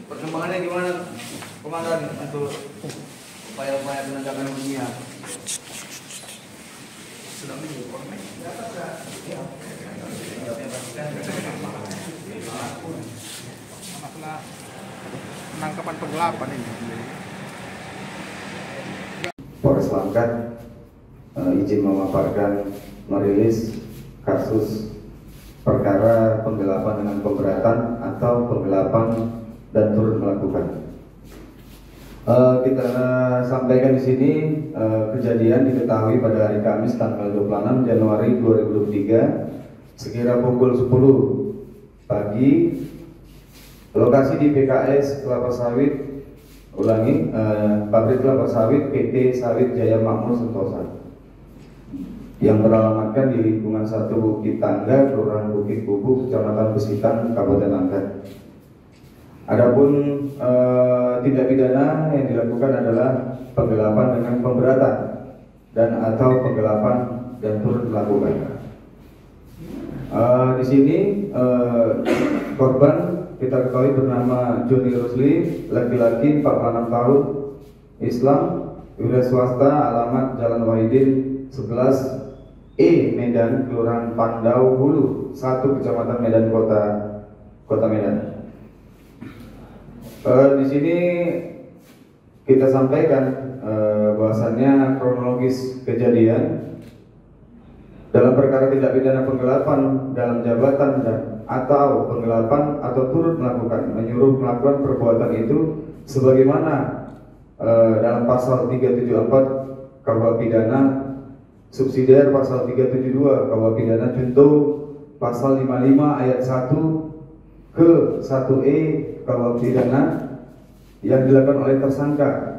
Perkembangannya gimana, Komandan, untuk upaya-upaya penegakan dunia? Sudah masalah penangkapan penggelapan ini. Polres Langkat izin memaparkan merilis kasus perkara penggelapan dengan pemberatan atau penggelapan dan turut melakukan. Kita sampaikan di sini kejadian diketahui pada hari Kamis tanggal 26 Januari 2023 sekira pukul 10 pagi. Lokasi di PKS Kelapa Sawit, pabrik kelapa sawit PT Sawit Jaya Makmur Sentosa yang beralamatkan di lingkungan 1 Bukit Tangga, Kelurahan Bukit Kubu, Kecamatan Besitan, Kabupaten Langkat. Adapun tindak pidana yang dilakukan adalah penggelapan dengan pemberatan dan atau penggelapan dan turut melakukan. Di sini korban kita ketahui bernama Joni Rusli, laki-laki 46 tahun, Islam, wira swasta, alamat Jalan Wahidin 11 Medan, Kelurahan Pandau Hulu 1, Kecamatan Medan, Kota Medan. Di sini kita sampaikan bahwasannya kronologis kejadian dalam perkara tindak pidana penggelapan dalam jabatan dan atau penggelapan atau turut melakukan, menyuruh melakukan perbuatan itu sebagaimana dalam pasal 374 KUH pidana subsidiar pasal 372 KUH pidana junto pasal 55 ayat 1 ke 1E KUH pidana yang dilakukan oleh tersangka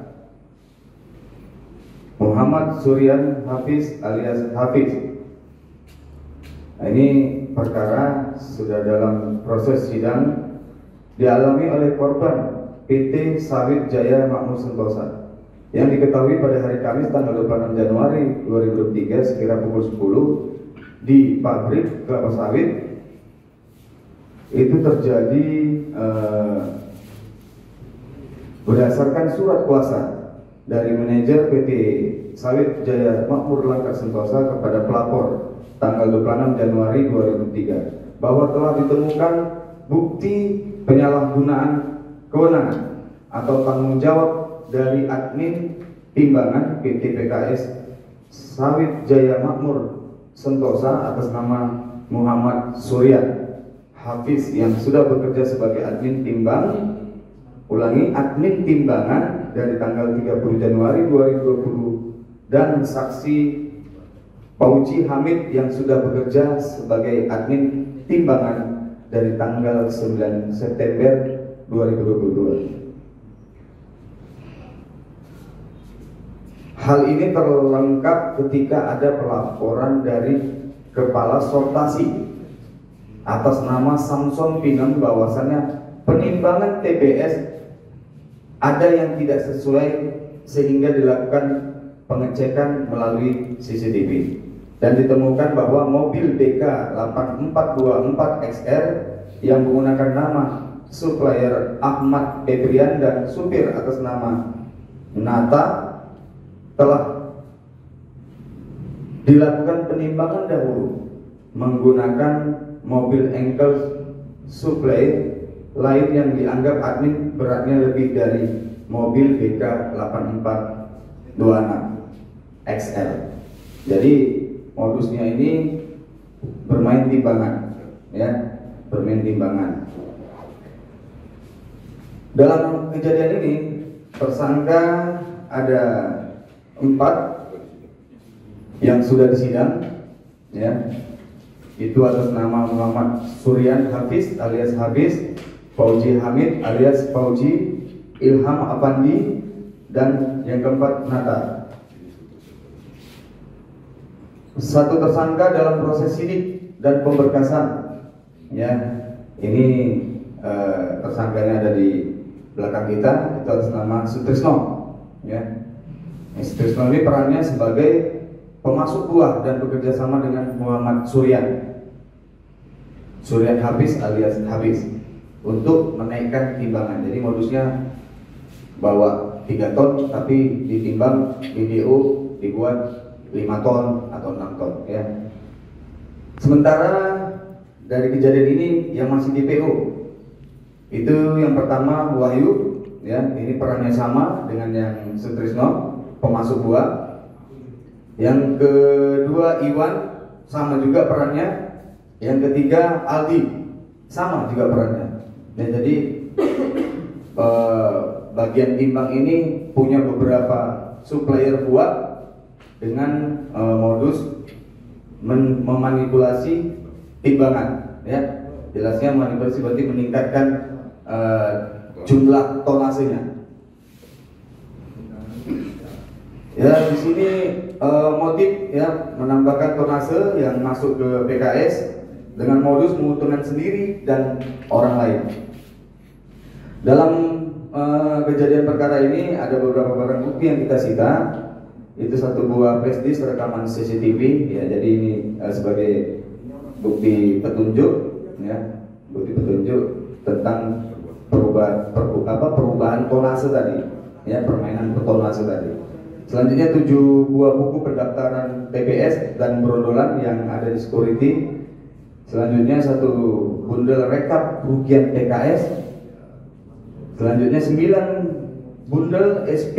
Muhammad Suryan Hafiz alias Hafiz. Nah, ini perkara sudah dalam proses sidang dialami oleh korban PT Sawit Jaya Makmur Sentosa yang diketahui pada hari Kamis tanggal 26 Januari 2023 sekira pukul 10 di pabrik kelapa sawit itu terjadi berdasarkan surat kuasa dari manajer PT Sawit Jaya Makmur Langkat Sentosa kepada pelapor tanggal 26 Januari 2003 bahwa telah ditemukan bukti penyalahgunaan kewenangan atau tanggung jawab dari admin timbangan PT PKS Sawit Jaya Makmur Sentosa atas nama Muhammad Suryan Hafiz yang sudah bekerja sebagai admin admin timbangan dari tanggal 30 Januari 2020 dan saksi Pauji Hamid yang sudah bekerja sebagai admin timbangan dari tanggal 9 September 2022. Hal ini terlengkap ketika ada pelaporan dari Kepala Sortasi atas nama Samson Pinang bahwasannya penimbangan TBS ada yang tidak sesuai sehingga dilakukan pengecekan melalui CCTV. Dan ditemukan bahwa mobil BK 8424XR yang menggunakan nama supplier Ahmad Febrian dan supir atas nama Nata telah dilakukan penimbangan dahulu menggunakan mobil engkel supply lain yang dianggap admin beratnya lebih dari mobil BK 8426XL. Jadi modusnya ini bermain timbangan, ya, bermain timbangan. Dalam kejadian ini tersangka ada 4 yang sudah disidang, ya, itu atas nama Muhammad Suryan Hafiz alias Hafiz, Pauji Hamid alias Pauji, Ilham Apandi, dan yang keempat Nata. Satu tersangka dalam proses sidik dan pemberkasan, ya, ini tersangkanya ada di belakang kita, itu atas nama Sutrisno, ya. Sutrisno ini perannya sebagai pemasuk buah dan bekerja sama dengan Muhammad Suryan Hafiz alias Hafiz. untuk menaikkan timbangan. Jadi modusnya bawa 3 ton tapi ditimbang video dibuat 5 ton atau 6 ton ya. Sementara dari kejadian ini yang masih DPO itu yang pertama Wahyu ya, ini perannya sama dengan yang Sutrisno, pemasok buah. Yang kedua Iwan, sama juga perannya. Yang ketiga Aldi, sama juga perannya. Ya, jadi bagian timbang ini punya beberapa supplier buah dengan modus memanipulasi timbangan ya. Jelasnya manipulasi berarti meningkatkan jumlah tonasenya. Ya, di sini motif ya menambahkan tonase yang masuk ke PKS dengan modus menguntungkan sendiri dan orang lain. Dalam kejadian perkara ini ada beberapa barang bukti yang kita sita. Itu 1 buah flash disk rekaman CCTV ya. Jadi ini sebagai bukti petunjuk ya, bukti petunjuk tentang perubahan tonase tadi ya, permainan tonase tadi. Selanjutnya 7 buah buku pendaftaran TPS dan berondolan yang ada di security. Selanjutnya 1 bundel rekap kerugian PKS. Selanjutnya 9 bundel SP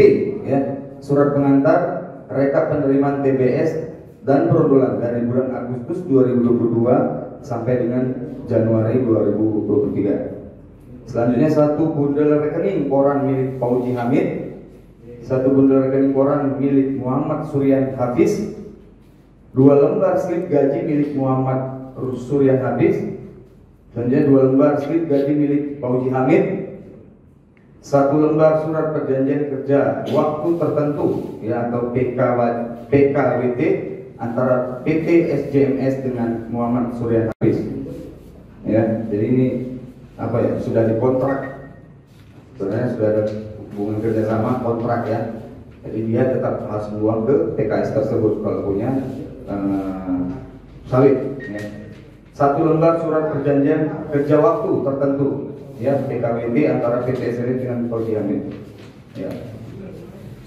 ya, surat pengantar rekap penerimaan TBS dan berondolan dari bulan Agustus 2022 sampai dengan Januari 2023. Selanjutnya 1 bundel rekening koran milik Fauji Hamid, 1 bundel rekening koran milik Muhammad Suryan Hafiz, 2 lembar slip gaji milik Muhammad Suryan Hafiz, selanjutnya 2 lembar slip gaji milik Fauji Hamid, 1 lembar surat perjanjian kerja waktu tertentu ya atau PKWT antara PT SJMS dengan Muhammad Suryan Hafiz. Ya, jadi ini apa ya, sudah dikontrak. Sebenarnya sudah ada hubungan kerjasama kontrak ya. Jadi dia tetap harus buang ke PKS tersebut kalau punya sawit. Ya. 1 lembar surat perjanjian kerja waktu tertentu ya, PKWT antara PT SRI dengan Fauji Hamid ya.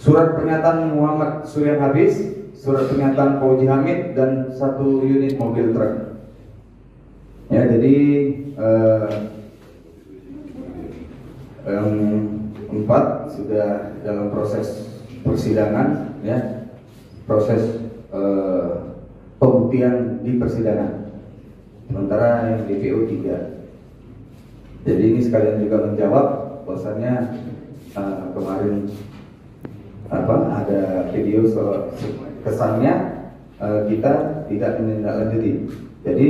Surat pernyataan Muhammad Suryan Hafiz, surat pernyataan Fauji Hamid, dan 1 unit mobil truk ya. Jadi yang 4 sudah dalam proses persidangan ya, proses pembuktian di persidangan, sementara yang DPO 3. Jadi ini sekalian juga menjawab bahwasannya kemarin ada video soal kesannya kita tidak menindaklanjuti. Jadi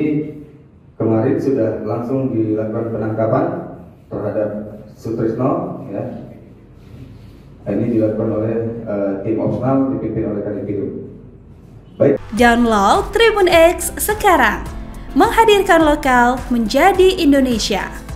kemarin sudah langsung dilakukan penangkapan terhadap Sutrisno ya. Ini dilakukan oleh tim opsional dipimpin oleh Kadipidum. Baik. Download Tribun X sekarang, menghadirkan lokal menjadi Indonesia.